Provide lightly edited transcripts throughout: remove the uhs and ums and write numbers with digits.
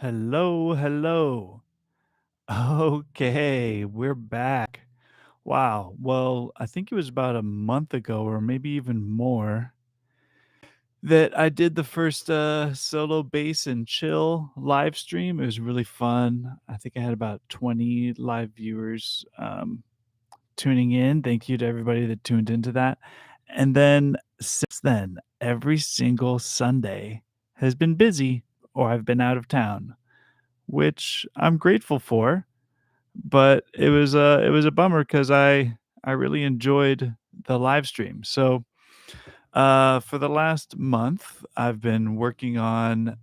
Hello, hello. Okay, we're back. Wow. Well, I think it was about a month ago or maybe even more that I did the first solo bass and chill live stream. It was really fun. I think I had about 20 live viewers tuning in. Thank you to everybody that tuned into that. And then since then, every single Sunday has been busy or I've been out of town, which I'm grateful for. But it was a bummer because I really enjoyed the live stream. So, for the last month, I've been working on,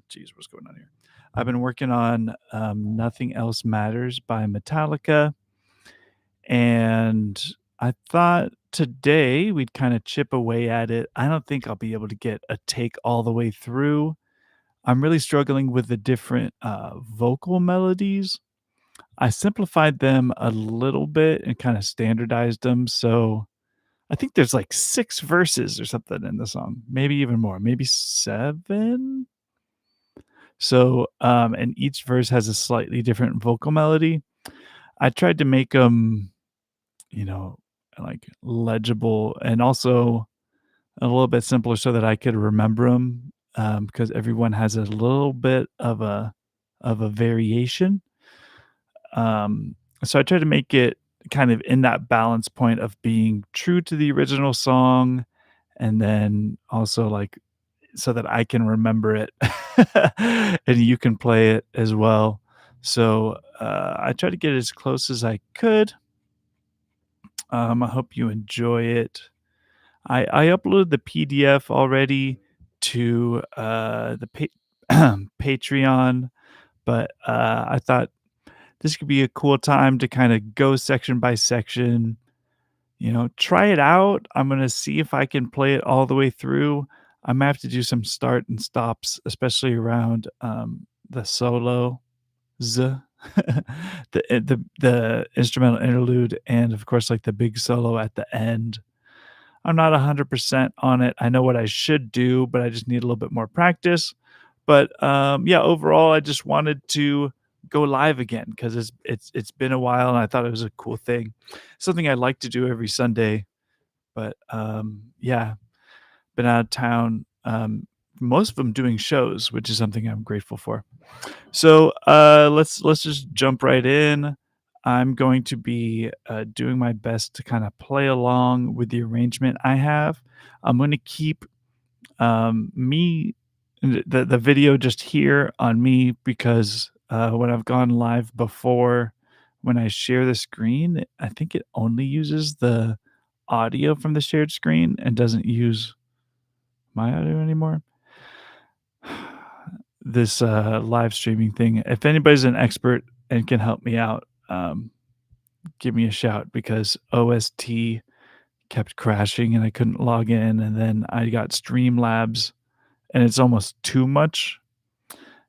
geez, what's going on here? I've been working on, Nothing Else Matters by Metallica, and I thought today we'd kinda chip away at it. I don't think I'll be able to get a take all the way through. I'm really struggling with the different, vocal melodies. I simplified them a little bit and kinda standardized them, so I think there's, like, 6 verses or something in the song, maybe even more, maybe 7? So, and each verse has a slightly different vocal melody. I tried to make them, you know, like, legible and also a little bit simpler so that I could remember 'em, because everyone has a little bit of a variation. So I try to make it kind of in that balance point of being true to the original song and then also like so that I can remember it and you can play it as well. So I try to get as close as I could. I hope you enjoy it. I uploaded the PDF already to Patreon, but I thought this could be a cool time to kinda go section by section, try it out. I'm gonna see if I can play it all the way through. I might have to do some start and stops, especially around, the solos, the instrumental interlude, and, of course, like, the big solo at the end. I'm not 100% on it. I know what I should do, but I just need a little bit more practice. But, yeah, overall, I just wanted to go live again because it's been a while, and I thought it was a cool thing. Something I like to do every Sunday, but, yeah, been out of town, most of them doing shows, which is something I'm grateful for. So, let's just jump right in. I'm going to be, doing my best to kinda play along with the arrangement I have. I'm gonna keep, me the video just here on me because, when I've gone live before, when I share the screen, I think it only uses the audio from the shared screen and doesn't use my audio anymore. This, live streaming thing. If anybody's an expert and can help me out, give me a shout because OST kept crashing and I couldn't log in, and then I got Streamlabs, and it's almost too much,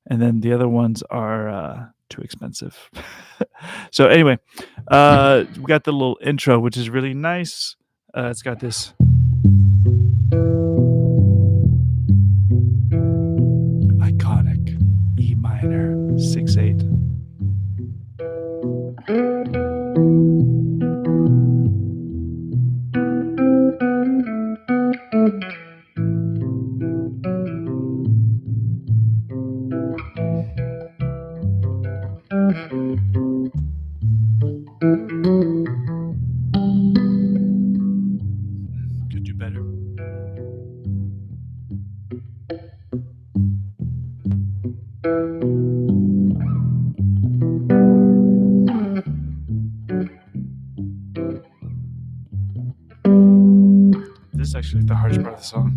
and then the other ones are, too expensive. So, anyway, we got the little intro, which is really nice. It's got this iconic E minor 6/8. Could do better. This is actually the hardest part of the song.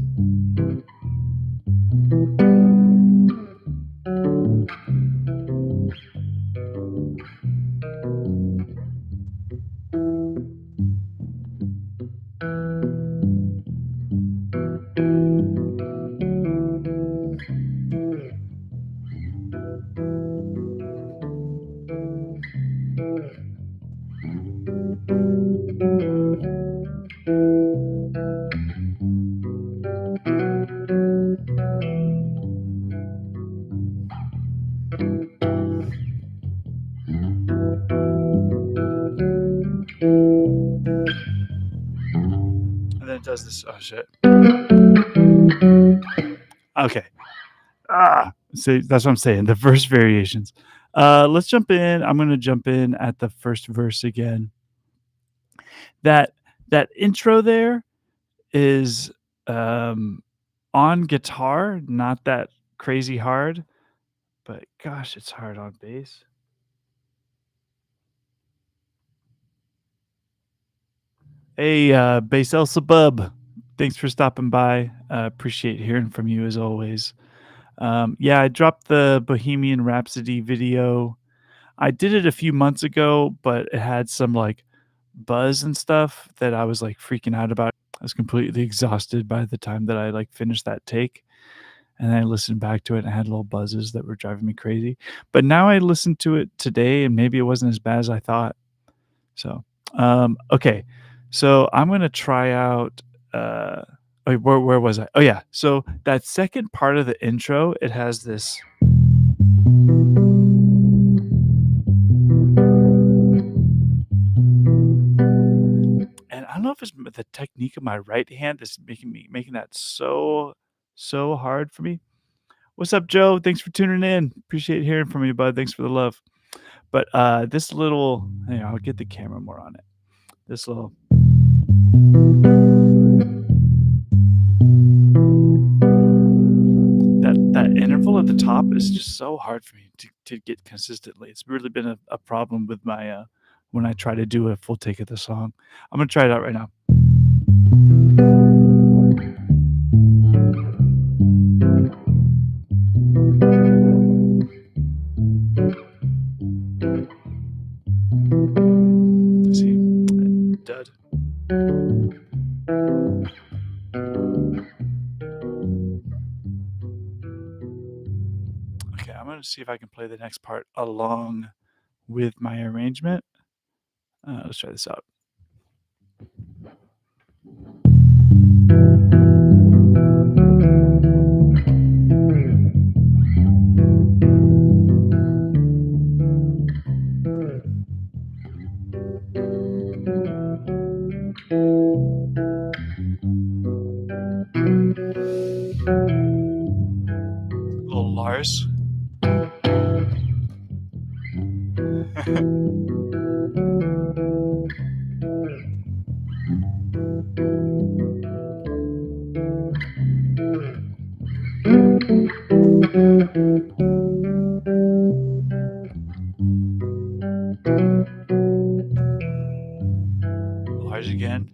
And then it does this. Oh shit. Okay. See, that's what I'm saying. The verse variations. Let's jump in. I'm gonna jump in at the first verse again. That that intro there is on guitar, not that crazy hard, but gosh, it's hard on bass. Hey, Bass El Sabub, thanks for stopping by. Appreciate hearing from you as always. Yeah, I dropped the Bohemian Rhapsody video. I did it a few months ago, but it had some like buzz and stuff that I was like freaking out about. I was completely exhausted by the time that I like finished that take. And I listened back to it and I had little buzzes that were driving me crazy. But now I listened to it today and maybe it wasn't as bad as I thought. So, okay. So I'm gonna try out. Where was I? Oh yeah. So that second part of the intro, it has this. And I don't know if it's the technique of my right hand that's making that so hard for me. What's up, Joe? Thanks for tuning in. Appreciate hearing from you, bud. Thanks for the love. But this little, I'll get the camera more on it. This little. That interval at the top is just so hard for me to get consistently. It's really been a problem with my when I try to do a full take of the song. I'm gonna try it out right now. Let's see, dud. Okay, I'm gonna see if I can play the next part along with my arrangement. Let's try this out. Little Lars. Lars again.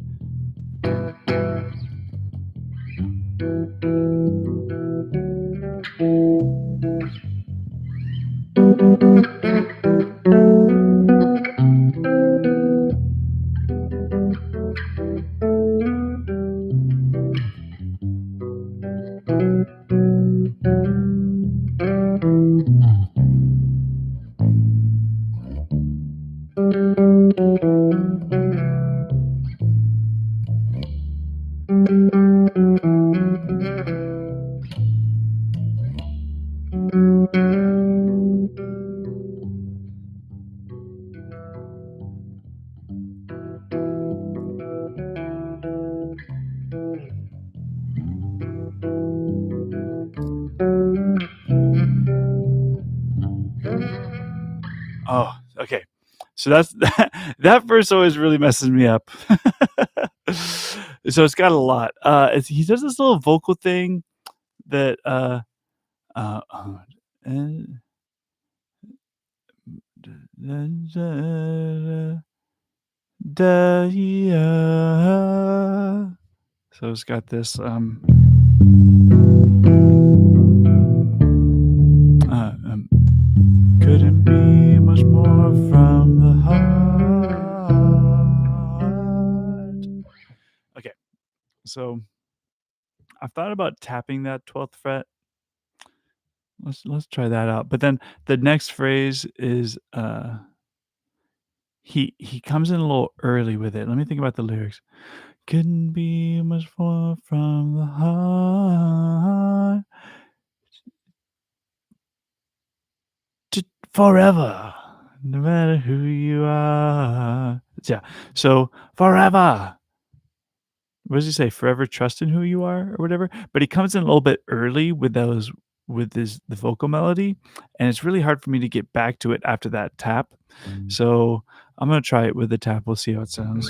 Oh, okay. So that's that verse always really messes me up. So it's got a lot. He does this little vocal thing that uh, uh, and- so it's got this couldn't be much more from the heart. Okay, so I've thought about tapping that 12th fret. Let's try that out. But then the next phrase is he comes in a little early with it. Let me think about the lyrics. Couldn't be much more from the heart. forever, no matter who you are. Yeah. So forever. What does he say? Forever trust in who you are or whatever. But he comes in a little bit early with those with his the vocal melody, and it's really hard for me to get back to it after that tap. So I'm gonna try it with the tap. We'll see how it sounds.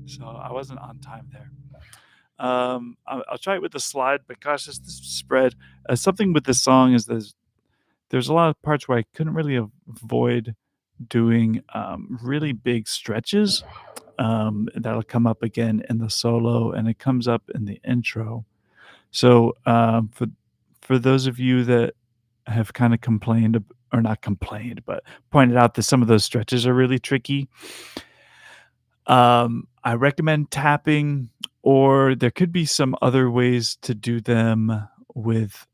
So I wasn't on time there. I'll try it with the slide, but gosh, this spread. Something with this song is there's a lot of parts where I couldn't really avoid doing really big stretches. That'll come up again in the solo, and it comes up in the intro. So for those of you that have kind of or not complained, but pointed out that some of those stretches are really tricky, I recommend tapping, or there could be some other ways to do them with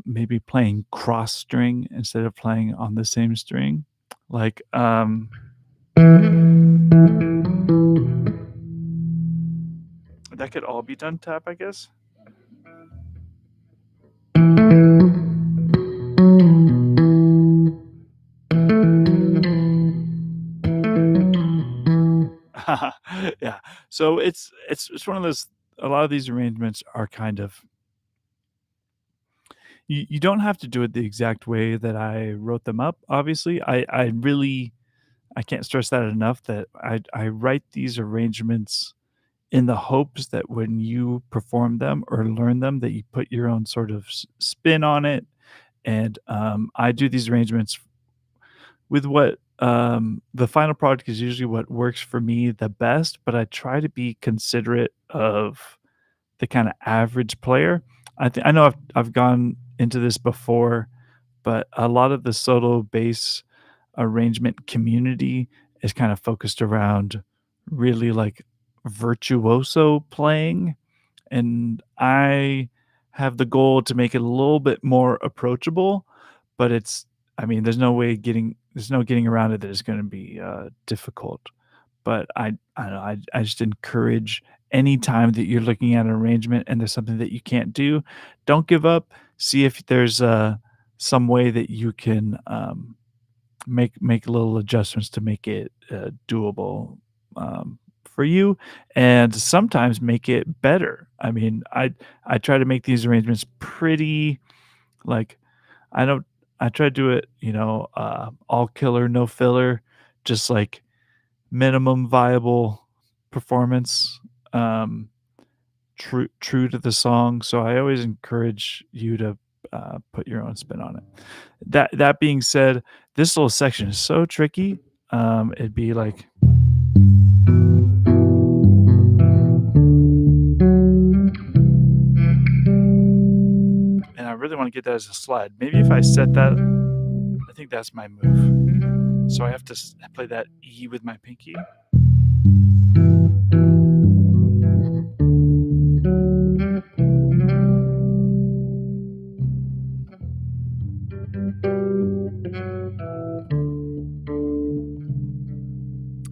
maybe playing cross string instead of playing on the same string. Like, that could all be done tap, I guess. Yeah. So it's one of those a lot of these arrangements are kind of you don't have to do it the exact way that I wrote them up, obviously. I really I can't stress that enough that I write these arrangements in the hopes that when you perform them or learn them, that you put your own sort of spin on it. And I do these arrangements with what the final product is usually what works for me the best, but I try to be considerate of the kind of average player. I know I've gone into this before, but a lot of the solo bass arrangement community is kind of focused around really like virtuoso playing, and I have the goal to make it a little bit more approachable, but it's I mean, there's no getting around it that it's gonna be, difficult. But I don't know, I just encourage any time that you're looking at an arrangement and there's something that you can't do, don't give up. See if there's, some way that you can, make little adjustments to make it, doable, for you, and sometimes make it better. I mean, I try to make these arrangements pretty like, I don't I try to do it, all killer, no filler, just, like, minimum viable performance, true to the song, so I always encourage you to, put your own spin on it. That being said, this little section is so tricky, it'd be like and I really wanna get that as a slide. Maybe if I set that I think that's my move. So I have to play that E with my pinky.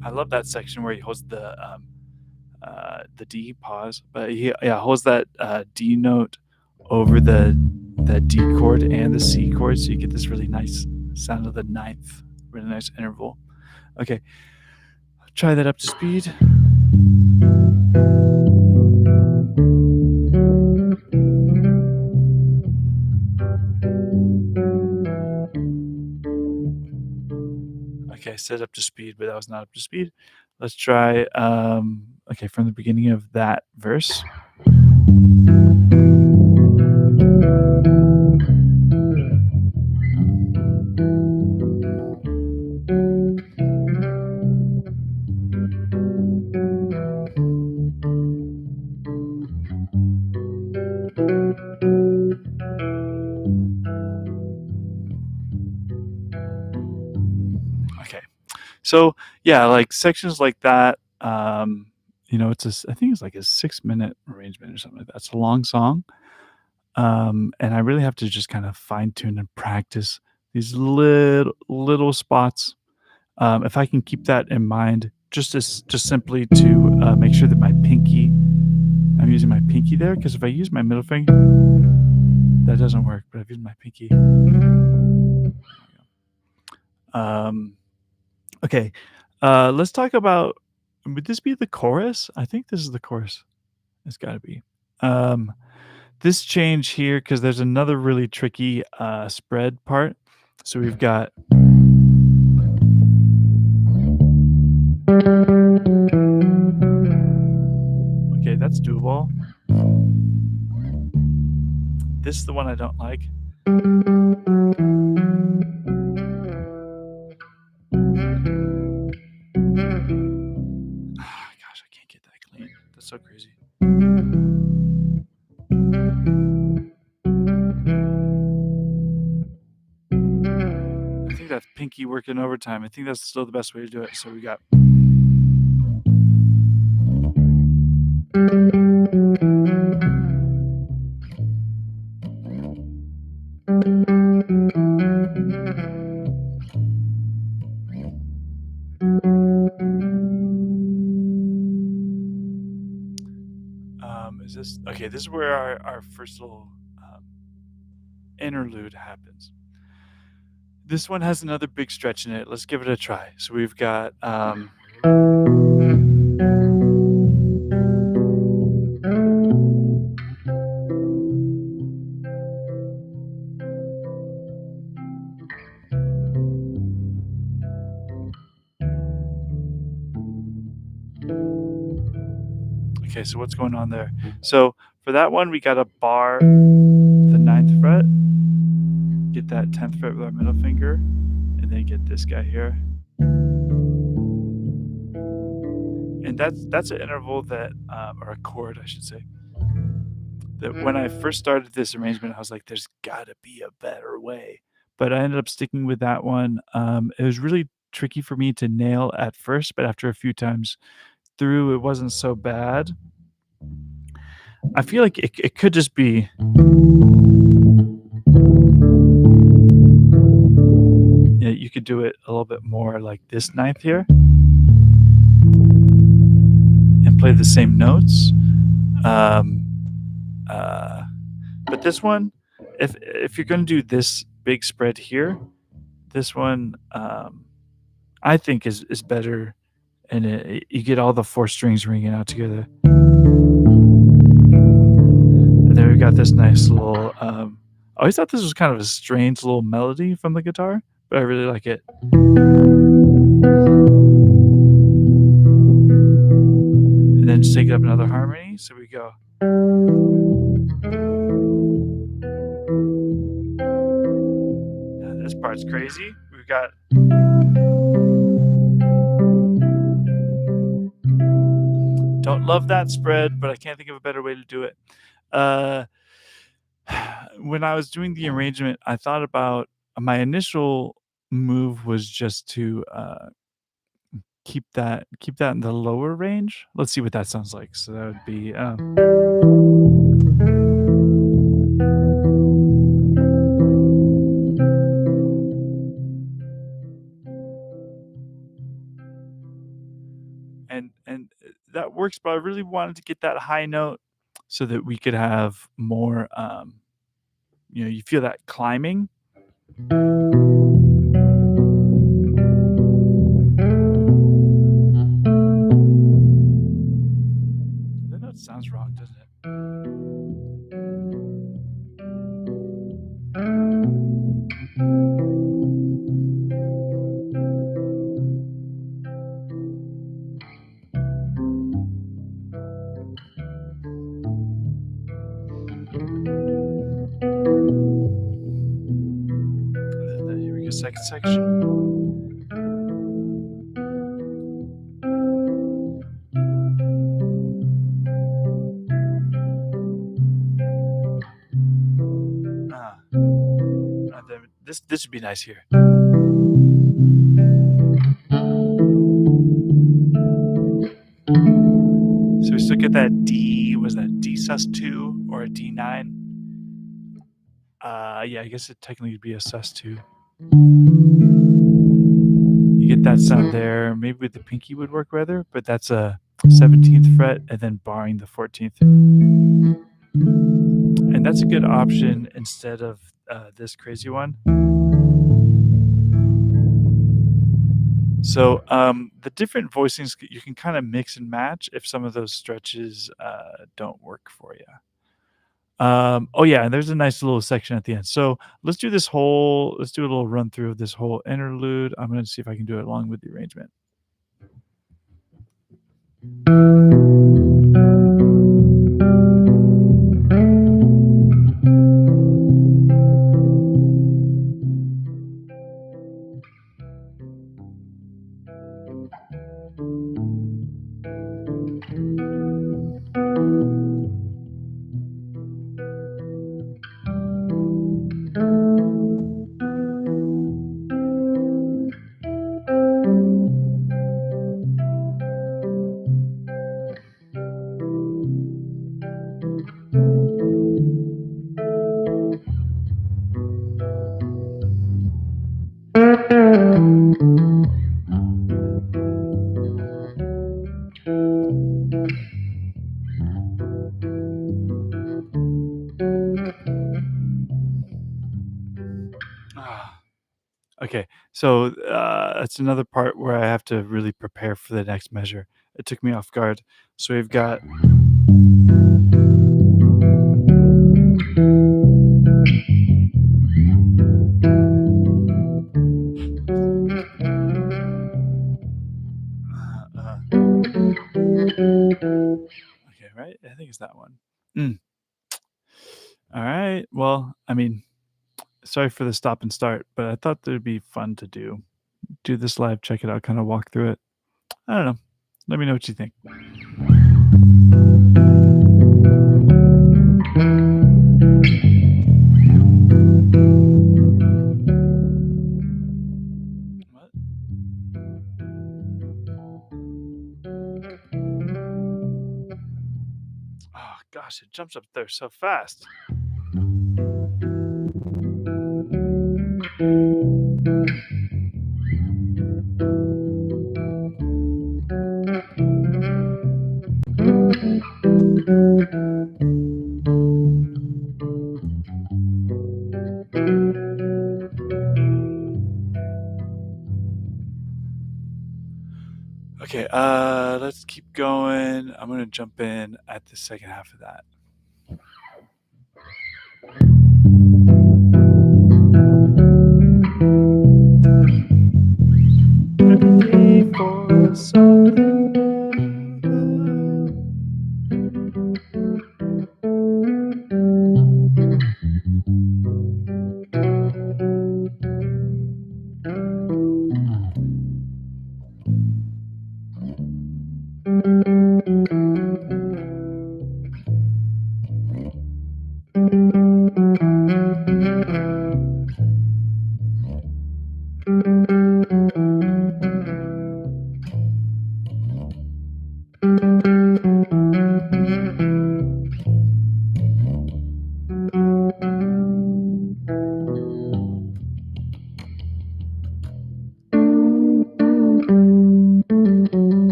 I love that section where he holds the D pause, but he yeah holds that D note over that D chord and the C chord, so you get this really nice sound of the ninth, really nice interval. Okay, try that up to speed. Okay, set up to speed, but that was not up to speed. Let's try okay from the beginning of that verse. Okay. So, yeah, like, sections like that, it's I think it's like a 6-minute arrangement or something like that. It's a long song, and I really have to just kind of fine tune and practice these little spots. If I can keep that in mind, just simply to make sure that I'm using my pinky there, because if I use my middle finger, that doesn't work. But I've used my pinky. Um, okay, let's talk about. Would this be the chorus? I think this is the chorus. It's got to be. Um, this change here, because there's another really tricky spread part. So we've got. Okay, that's doable. This is the one I don't like. Gosh, I can't get that clean. That's so crazy. I think that's pinky working overtime. I think that's still the best way to do it. So we got. Is this okay? This is where our first little interlude happens. This one has another big stretch in it. Let's give it a try. So we've got. Okay, so what's going on there? So for that one, we got a bar, the 9th fret, get that 10th fret with our middle finger, and then get this guy here. And that's an interval that, or a chord, I should say, that when I first started this arrangement, I was like, there's got to be a better way. But I ended up sticking with that one. It was really tricky for me to nail at first, but after a few times through, it wasn't so bad. I feel like it could just be. Yeah, you could do it a little bit more like this 9th here and play the same notes. But this one, if you're going to do this big spread here, this one I think is better, and you get all the 4 strings ringing out together. And then we've got this nice little. I always thought this was kind of a strange little melody from the guitar, but I really like it. And then just take up another harmony. So we go. This part's crazy. We've got. Don't love that spread, but I can't think of a better way to do it. When I was doing the arrangement, I thought about my initial move was just to keep that in the lower range. Let's see what that sounds like. So that would be. And that works, but I really wanted to get that high note so that we could have more. You feel that climbing. The note sounds wrong, doesn't it? Here we go, second section. This would be nice here. So we still get that D. Was that D sus2 or a D9? Yeah, I guess it technically would be a sus2. You get that sound there. Maybe with the pinky would work better, but that's a 17th fret and then barring the 14th. And that's a good option instead of this crazy one. So the different voicings you can kind of mix and match if some of those stretches don't work for you. Oh yeah, and there's a nice little section at the end. So let's do a little run through of this whole interlude. I'm gonna see if I can do it along with the arrangement. Ah, okay, so that's another part where I have to really prepare for the next measure. It took me off guard. So we've got okay, right? I think it's that one. Mm. All right. Well, I mean, sorry for the stop and start, but I thought that'd be fun to do. Do this live, check it out, kind of walk through it. I don't know. Let me know what you think. What? Oh gosh, it jumps up there so fast. Okay, let's keep going. I'm gonna jump in at the second half of that. Ready for something new.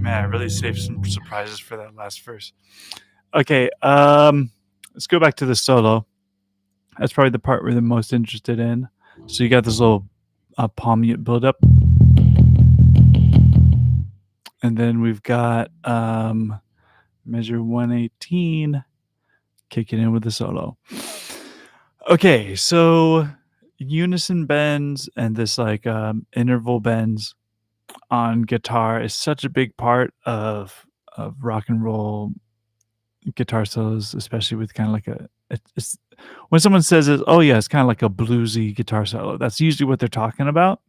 Man, I really saved some surprises for that last verse. Okay, let's go back to the solo. That's probably the part we're the most interested in. So you got this little palm mute buildup, and then we've got measure 118 kicking in with the solo. Okay, so unison bends and this like interval bends on guitar is such a big part of rock and roll guitar solos, especially with kind of like it's when someone says it, oh yeah, it's kind of like a bluesy guitar solo. That's usually what they're talking about.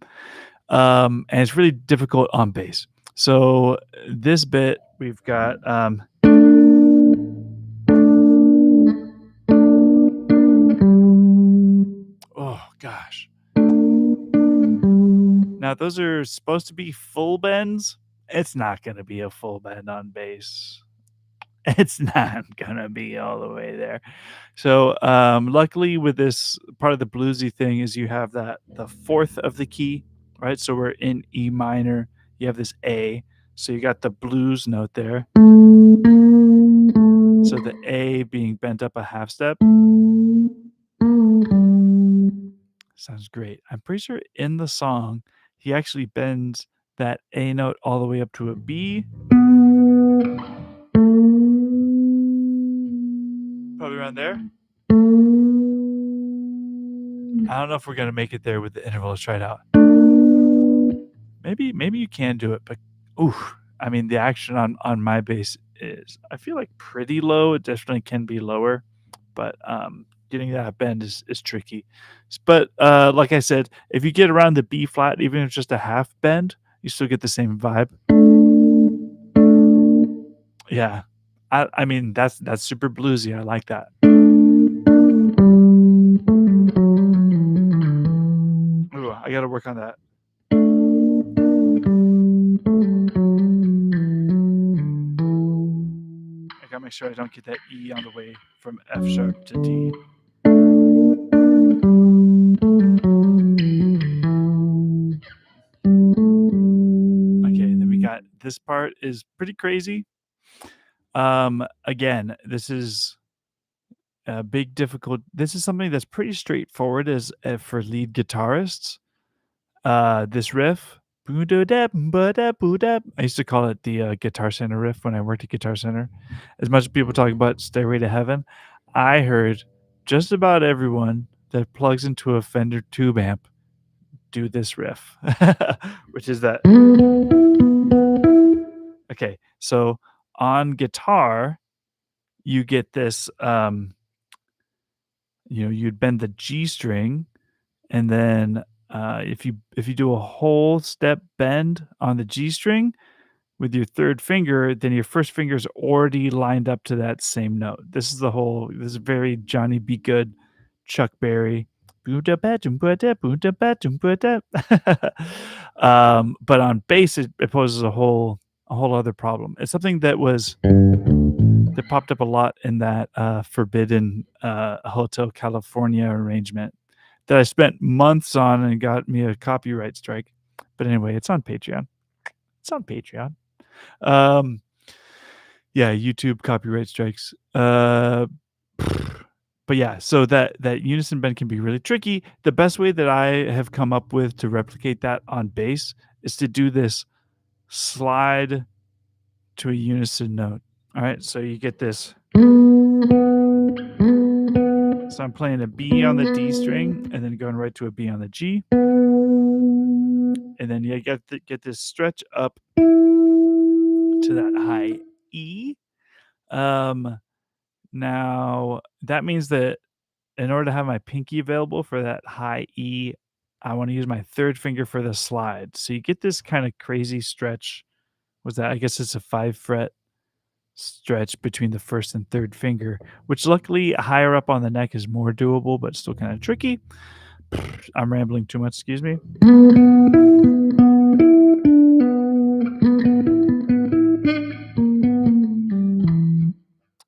And it's really difficult on bass. So this bit we've got oh gosh. Now those are supposed to be full bends. It's not going to be a full bend on bass. It's not gonna be all the way there. So, luckily with this part of the bluesy thing is you have that the 4th of the key, right? So we're in E minor, you have this A, so you got the blues note there. So the A being bent up a half step. Sounds great. I'm pretty sure in the song, he actually bends that A note all the way up to a B. Probably around there. I don't know if we're gonna make it there with the interval. Let's try it out. Maybe you can do it, but ooh, I mean the action on my bass is I feel like pretty low. It definitely can be lower, but getting that bend is tricky. But like I said, if you get around the B flat, even if it's just a half bend, you still get the same vibe. Yeah. I mean that's super bluesy. I like that. Ooh, I gotta work on that. I gotta make sure I don't get that E on the way from F sharp to D. Okay, and then we got this part is pretty crazy. Again, this is a big difficult. This is something that's pretty straightforward as for lead guitarists. This riff. I used to call it the Guitar Center riff when I worked at Guitar Center. As much as people talk about Stairway to Heaven, I heard just about everyone that plugs into a Fender tube amp do this riff, which is that. Okay, so on guitar, you get this, you'd bend the G string, and then if you do a whole step bend on the G string with your third finger, then your first finger is already lined up to that same note. This is very Johnny B. Good, Chuck Berry. But on bass, it poses a whole other problem. It's something that popped up a lot in that Forbidden Hotel California arrangement that I spent months on and got me a copyright strike. But anyway, it's on Patreon. It's on Patreon. Um, yeah, YouTube copyright strikes. But yeah, so that unison bend can be really tricky. The best way that I have come up with to replicate that on bass is to do this slide to a unison note. All right, so you get this. So I'm playing a B on the D string and then going right to a B on the G. And then you get this stretch up to that high E. Now that means that in order to have my pinky available for that high E, I want to use my third finger for the slide. So you get this kind of crazy stretch. Was that? I guess it's a 5 fret stretch between the first and third finger, which luckily higher up on the neck is more doable, but still kind of tricky. I'm rambling too much, excuse me.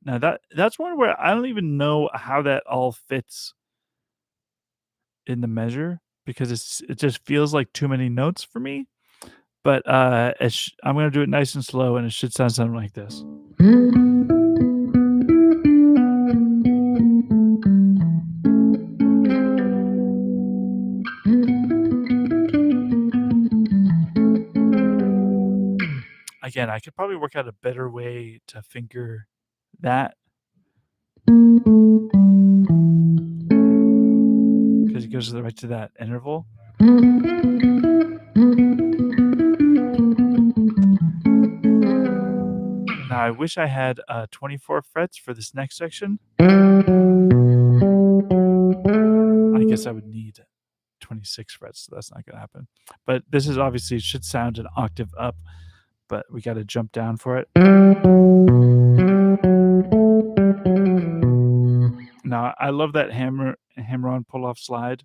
Now that's one where I don't even know how that all fits in the measure because it just feels like too many notes for me. But I'm gonna do it nice and slow, and it should sound something like this. Again, I could probably work out a better way to finger that. because it goes right to that interval. Now, I wish I had 24 frets for this next section. I guess I would need 26 frets, so that's not going to happen. But this is obviously, it should sound an octave up, but we got to jump down for it. Now, I love that hammer-on pull-off slide.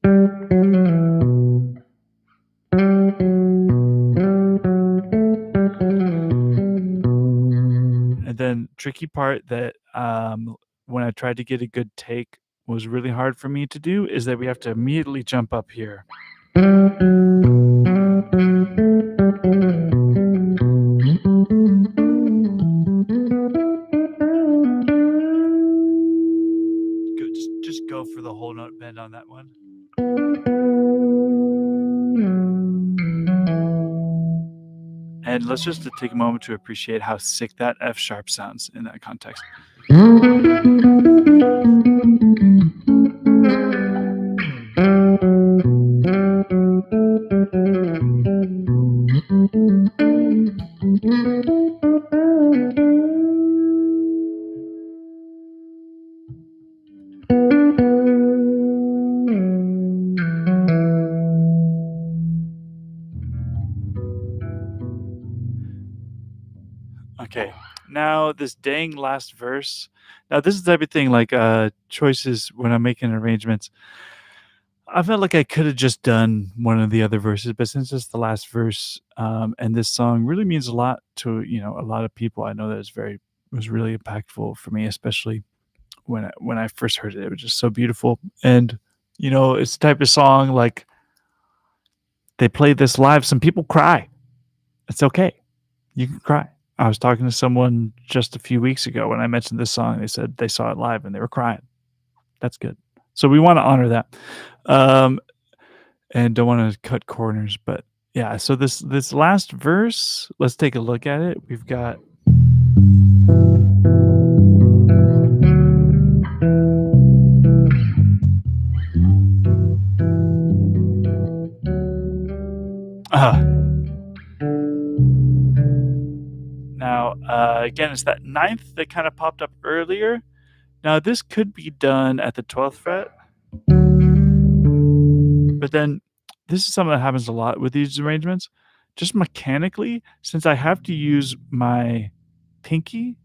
And then tricky part that when I tried to get a good take was really hard for me to do is that we have to immediately jump up here. Just go for the whole note bend on that one. And let's just take a moment to appreciate how sick that F sharp sounds in that context. Okay, now this dang last verse. Now this is everything like choices when I'm making arrangements. I felt like I could have just done one of the other verses, but since it's the last verse, and this song really means a lot to a lot of people, I know that was really impactful for me, especially when I first heard it. It was just so beautiful, and it's the type of song like they play this live. Some people cry. It's okay. You can cry. I was talking to someone just a few weeks ago when I mentioned this song. They said they saw it live and they were crying. That's good. So we want to honor that, and don't want to cut corners. But yeah, so this last verse, let's take a look at it. We've got now again, it's that ninth that kind of popped up earlier. Now this could be done at the 12th fret, but then this is something that happens a lot with these arrangements. Just mechanically, since I have to use my pinky,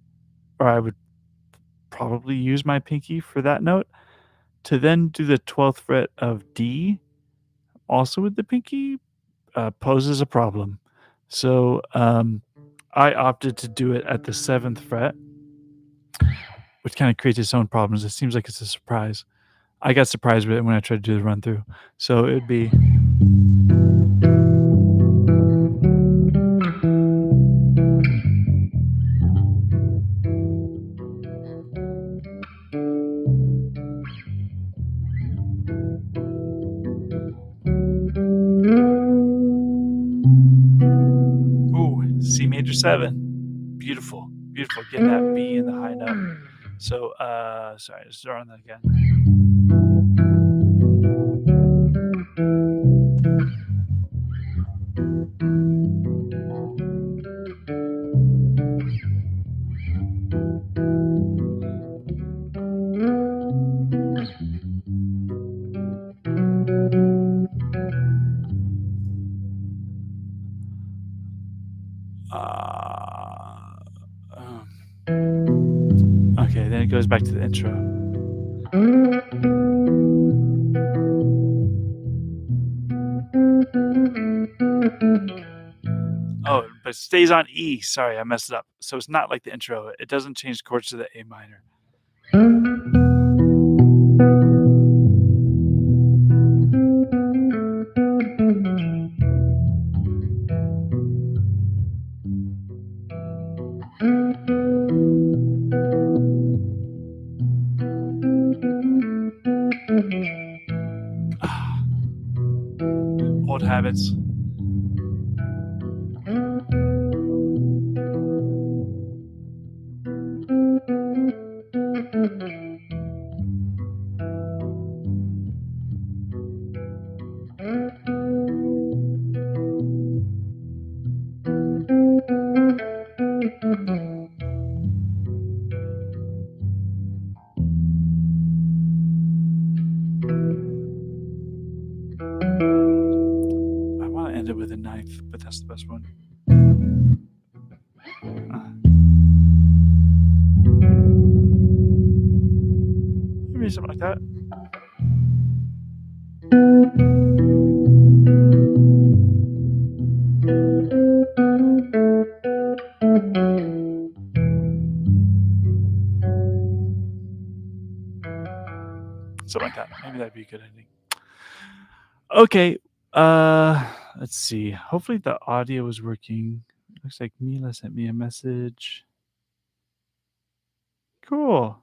or I would probably use my pinky for that note, to then do the 12th fret of D, also with the pinky, poses a problem. So I opted to do it at the 7th fret, which kind of creates its own problems. It seems like it's a surprise. I got surprised with it when I tried to do the run through. So it would be. Ooh, C major 7. Beautiful. Beautiful. Getting that B in the high note. So, sorry, just throwing that again. Okay, then it goes back to the intro. Oh, but it stays on E. Sorry, I messed it up. So it's not like the intro. It doesn't change chords to the A minor. Old habits. end it with a ninth, but that's the best one. Uh, Maybe something like that. Something like that. Maybe that'd be a good ending. Okay. Let's see. Hopefully the audio is working. Looks like Mila sent me a message. Cool.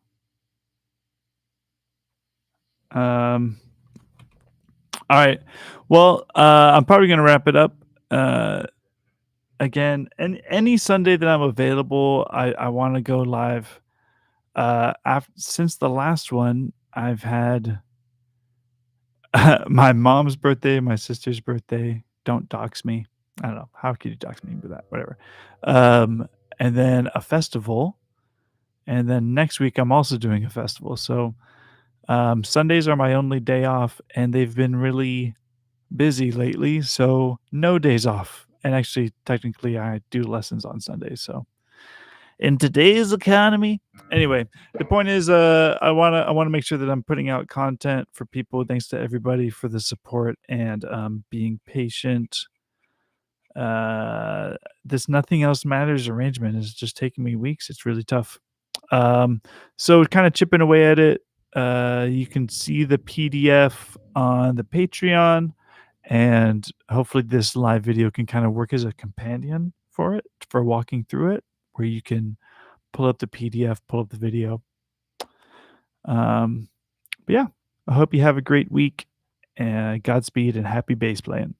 Um, all right. Well, I'm probably gonna wrap it up. Uh, Again, and any Sunday that I'm available, I want to go live. Since the last one, I've had my mom's birthday, my sister's birthday. Don't dox me. I don't know. How could you dox me with that? Whatever. Um, and then a festival. And then next week, I'm also doing a festival. So Sundays are my only day off, and they've been really busy lately. So no days off. And actually, technically, I do lessons on Sundays. So in today's economy. Anyway, the point is, I wanna make sure that I'm putting out content for people. Thanks to everybody for the support and being patient. Uh, this nothing else matters arrangement is just taking me weeks. It's really tough. Um, so kind of chipping away at it. You can see the PDF on the Patreon, and hopefully this live video can kind of work as a companion for it, for walking through it, where you can pull up the PDF, pull up the video. But yeah, I hope you have a great week and Godspeed and happy bass playing.